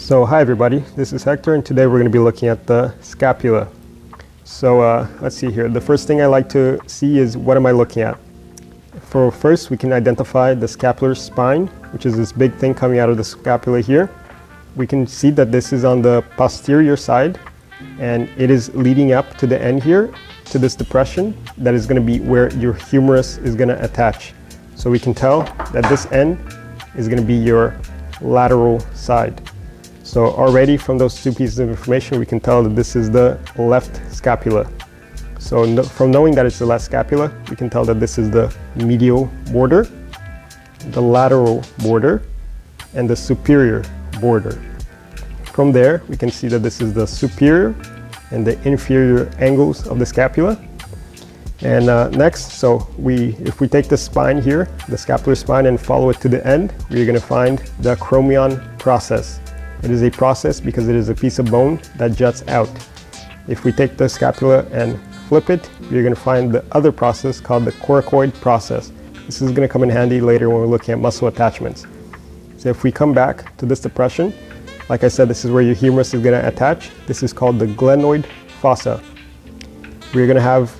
So hi everybody, this is Hector, and today we're going to be looking at the scapula. So let's see here. The first thing I like to see is what am I looking at. First we can identify the scapular spine, which is this big thing coming out of the scapula here. We can see that this is on the posterior side and it is leading up to the end here to this depression that is going to be where your humerus is going to attach. So we can tell that this end is going to be your lateral side. So already from those two pieces of information, we can tell that this is the left scapula. So from knowing that it's the left scapula, we can tell that this is the medial border, the lateral border, and the superior border. From there, we can see that this is the superior and the inferior angles of the scapula. And next, if we take the spine here, the scapular spine, and follow it to the end, we're going to find the acromion process. It is a process because it is a piece of bone that juts out. If we take the scapula and flip it, you're going to find the other process called the coracoid process. This is going to come in handy later when we're looking at muscle attachments. So if we come back to this depression, like I said, this is where your humerus is going to attach. This is called the glenoid fossa. We're going to have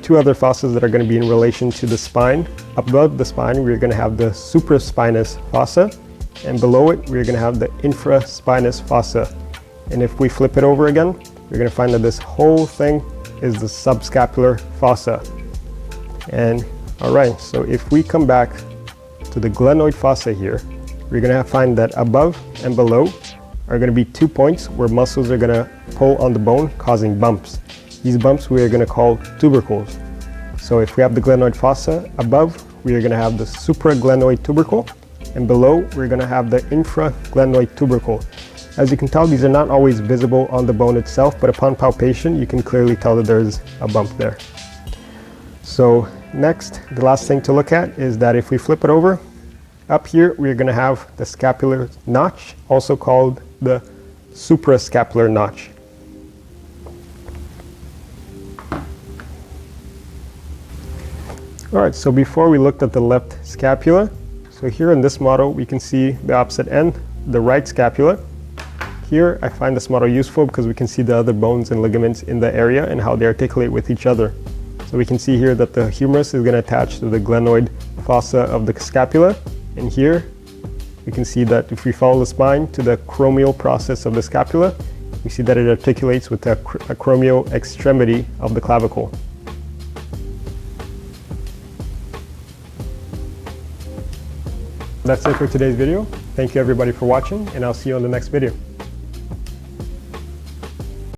two other fossas that are going to be in relation to the spine. Above the spine, we're going to have the supraspinous fossa, and below it, we're going to have the infraspinous fossa. And if we flip it over again, we're going to find that this whole thing is the subscapular fossa. And all right, so if we come back to the glenoid fossa here, we're going to find that above and below are going to be 2 points where muscles are going to pull on the bone, causing bumps. These bumps we are going to call tubercles. So if we have the glenoid fossa, above we are going to have the supraglenoid tubercle, and below we're going to have the infraglenoid tubercle. As you can tell, these are not always visible on the bone itself, but upon palpation you can clearly tell that there's a bump there. So next, the last thing to look at is that if we flip it over, up here we're going to have the scapular notch, also called the suprascapular notch. Alright, so before we looked at the left scapula, so here in this model we can see the opposite end, the right scapula. Here I find this model useful because we can see the other bones and ligaments in the area and how they articulate with each other. So we can see here that the humerus is going to attach to the glenoid fossa of the scapula, and here we can see that if we follow the spine to the acromial process of the scapula, we see that it articulates with the acromial extremity of the clavicle. That's it for today's video. Thank you everybody for watching, and I'll see you on the next video.